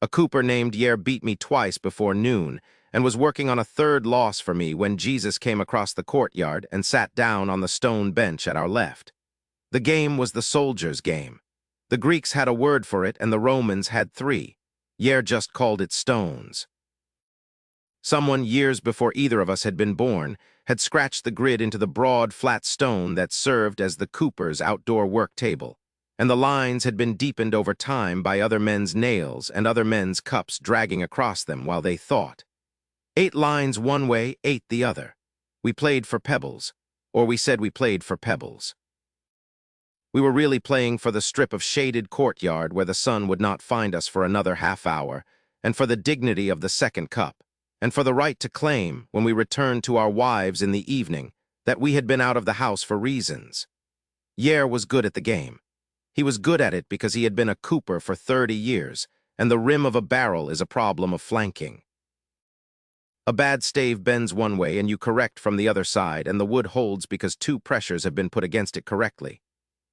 A cooper named Yer beat me twice before noon and was working on a third loss for me when Jesus came across the courtyard and sat down on the stone bench at our left. The game was the soldier's game. The Greeks had a word for it and the Romans had three. Yer just called it stones. Someone, years before either of us had been born, had scratched the grid into the broad, flat stone that served as the cooper's outdoor work table, and the lines had been deepened over time by other men's nails and other men's cups dragging across them while they thought. 8 lines one way, 8 the other. We played for pebbles, or we said we played for pebbles. We were really playing for the strip of shaded courtyard where the sun would not find us for another half hour, and for the dignity of the second cup, and for the right to claim, when we returned to our wives in the evening, that we had been out of the house for reasons. Yer was good at the game. He was good at it because he had been a cooper for 30 years, and the rim of a barrel is a problem of flanking. A bad stave bends one way and you correct from the other side, and the wood holds because 2 pressures have been put against it correctly.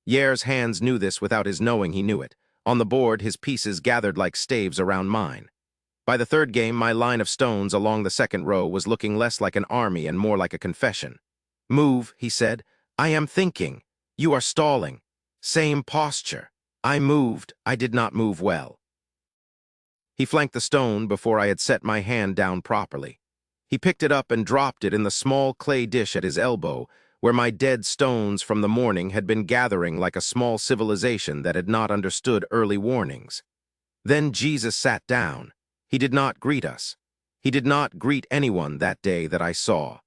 Yer's hands knew this without his knowing he knew it. On the board, his pieces gathered like staves around mine. By the third game, my line of stones along the second row was looking less like an army and more like a confession. "Move," he said. "I am thinking. You are stalling. Same posture." I moved. I did not move well. He flanked the stone before I had set my hand down properly. He picked it up and dropped it in the small clay dish at his elbow, where my dead stones from the morning had been gathering like a small civilization that had not understood early warnings. Then Jesus sat down. He did not greet us. He did not greet anyone that day that I saw.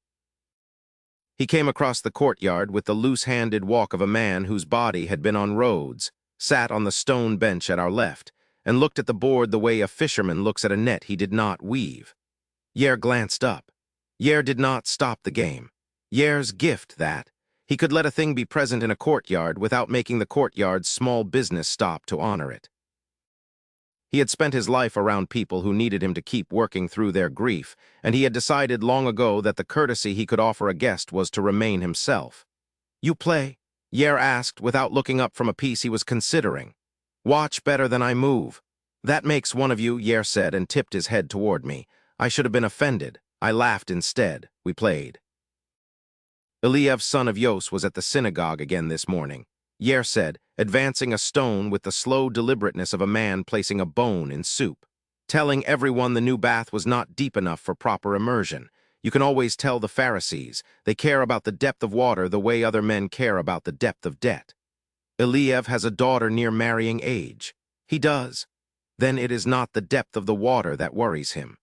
He came across the courtyard with the loose-handed walk of a man whose body had been on roads, sat on the stone bench at our left, and looked at the board the way a fisherman looks at a net he did not weave. Yer glanced up. Yer did not stop the game. Yer's gift, that. He could let a thing be present in a courtyard without making the courtyard's small business stop to honor it. He had spent his life around people who needed him to keep working through their grief, and he had decided long ago that the courtesy he could offer a guest was to remain himself. "You play?" Yer asked without looking up from a piece he was considering. "Watch better than I move." "That makes one of you," Yer said and tipped his head toward me. I should have been offended. I laughed instead. We played. Eliav, son of Yos, was at the synagogue again this morning. Yer said, advancing a stone with the slow deliberateness of a man placing a bone in soup, telling everyone the new bath was not deep enough for proper immersion. You can always tell the Pharisees. They care about the depth of water the way other men care about the depth of debt. Eliav has a daughter near marrying age. He does. Then it is not the depth of the water that worries him.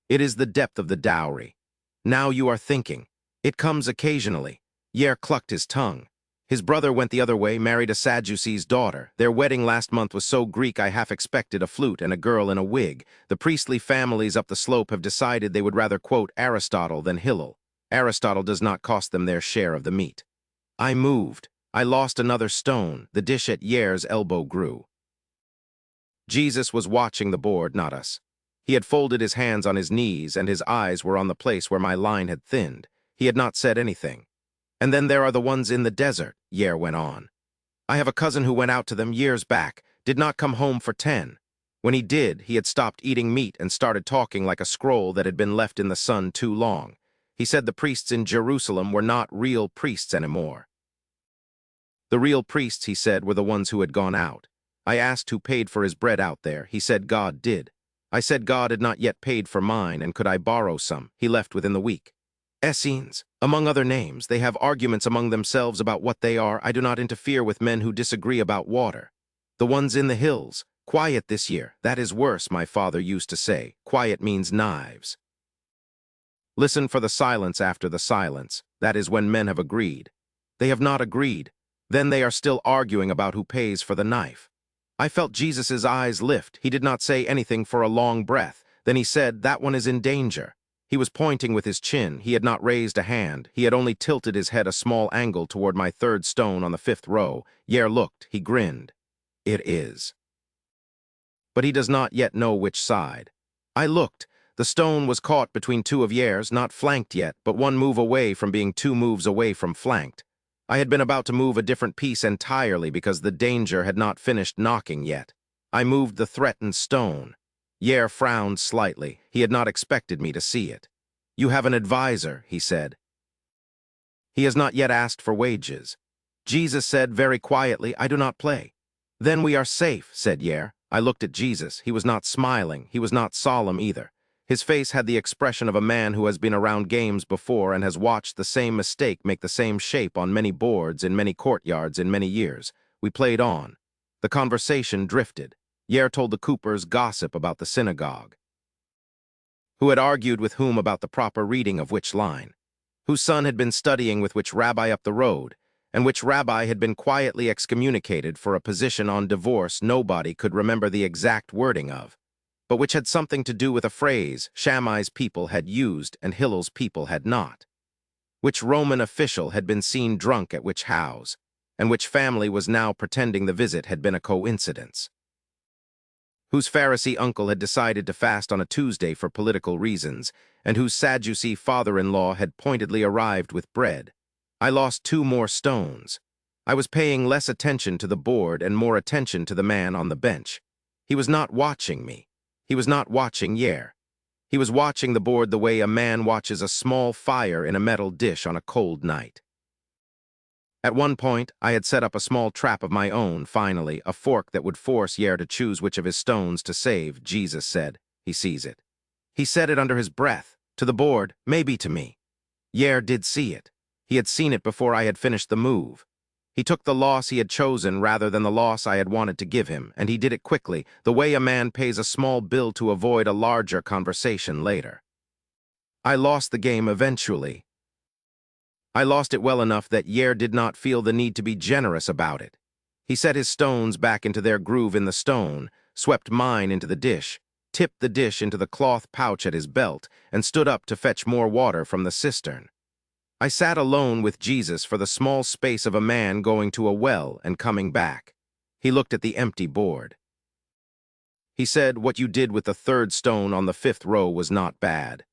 It is the depth of the dowry. Now you are thinking. It comes occasionally. Yer clucked his tongue. His brother went the other way, married a Sadducee's daughter. Their wedding last month was so Greek I half expected a flute and a girl in a wig. The priestly families up the slope have decided they would rather quote Aristotle than Hillel. Aristotle does not cost them their share of the meat. I moved. I lost another stone. The dish at Yer's elbow grew. Jesus was watching the board, not us. He had folded his hands on his knees and his eyes were on the place where my line had thinned. He had not said anything. "And then there are the ones in the desert," Yer went on. "I have a cousin who went out to them years back, did not come home for 10. When he did, he had stopped eating meat and started talking like a scroll that had been left in the sun too long. He said the priests in Jerusalem were not real priests anymore. The real priests, he said, were the ones who had gone out. I asked who paid for his bread out there. He said God did. I said God had not yet paid for mine, and could I borrow some? He left within the week. Essenes, among other names, they have arguments among themselves about what they are. I do not interfere with men who disagree about water. The ones in the hills, quiet this year, that is worse, my father used to say. Quiet means knives. Listen for the silence after the silence, that is when men have agreed. They have not agreed. Then they are still arguing about who pays for the knife. I felt Jesus's eyes lift. He did not say anything for a long breath. Then he said, "That one is in danger." He was pointing with his chin. He had not raised a hand. He had only tilted his head a small angle toward my third stone on the 5th row. Yer looked. He grinned. "It is." But he does not yet know which side. I looked. The stone was caught between 2 of Yer's, not flanked yet, but 1 move away from being 2 moves away from flanked. I had been about to move a different piece entirely because the danger had not finished knocking yet. I moved the threatened stone. Yer frowned slightly. He had not expected me to see it. You have an advisor, he said. He has not yet asked for wages. Jesus said very quietly, I do not play. Then we are safe, said Yer. I looked at Jesus. He was not smiling. He was not solemn either. His face had the expression of a man who has been around games before and has watched the same mistake make the same shape on many boards in many courtyards in many years. We played on. The conversation drifted. Yer told the Coopers gossip about the synagogue. Who had argued with whom about the proper reading of which line? Whose son had been studying with which rabbi up the road, and which rabbi had been quietly excommunicated for a position on divorce nobody could remember the exact wording of, but which had something to do with a phrase Shammai's people had used and Hillel's people had not. Which Roman official had been seen drunk at which house, and which family was now pretending the visit had been a coincidence. Whose Pharisee uncle had decided to fast on a Tuesday for political reasons, and whose Sadducee father-in-law had pointedly arrived with bread. I lost 2 more stones. I was paying less attention to the board and more attention to the man on the bench. He was not watching me. He was not watching Yer. He was watching the board the way a man watches a small fire in a metal dish on a cold night. At one point, I had set up a small trap of my own, finally, a fork that would force Yer to choose which of his stones to save, Jesus said. He sees it. He said it under his breath, to the board, maybe to me. Yer did see it. He had seen it before I had finished the move. He took the loss he had chosen rather than the loss I had wanted to give him, and he did it quickly, the way a man pays a small bill to avoid a larger conversation later. I lost the game eventually. I lost it well enough that Yer did not feel the need to be generous about it. He set his stones back into their groove in the stone, swept mine into the dish, tipped the dish into the cloth pouch at his belt, and stood up to fetch more water from the cistern. I sat alone with Jesus for the small space of a man going to a well and coming back. He looked at the empty board. He said, what you did with the 3rd stone on the 5th row was not bad.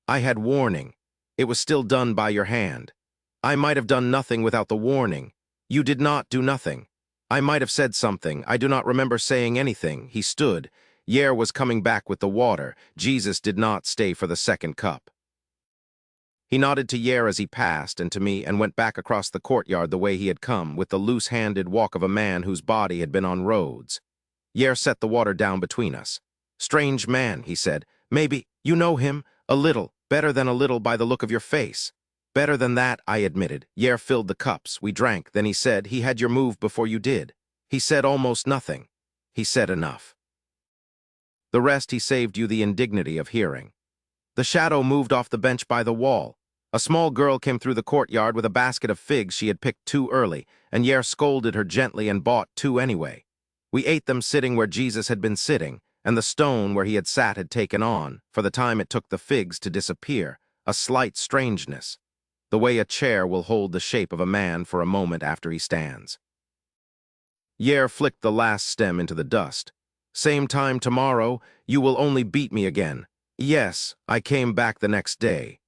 I had warning. It was still done by your hand. I might have done nothing without the warning. You did not do nothing. I might have said something. I do not remember saying anything. He stood. Yer was coming back with the water. Jesus did not stay for the 2nd cup. He nodded to Yer as he passed and to me and went back across the courtyard the way he had come, with the loose-handed walk of a man whose body had been on roads. Yer set the water down between us. Strange man, he said. Maybe you know him? A little. Better than a little by the look of your face. Better than that, I admitted. Yer filled the cups. We drank. Then he said, he had your move before you did. He said almost nothing. He said enough. The rest he saved you the indignity of hearing. The shadow moved off the bench by the wall. A small girl came through the courtyard with a basket of figs she had picked too early, and Yer scolded her gently and bought 2 anyway. We ate them sitting where Jesus had been sitting, and the stone where he had sat had taken on, for the time it took the figs to disappear, a slight strangeness, the way a chair will hold the shape of a man for a moment after he stands. Yer flicked the last stem into the dust. Same time tomorrow, you will only beat me again. Yes, I came back the next day.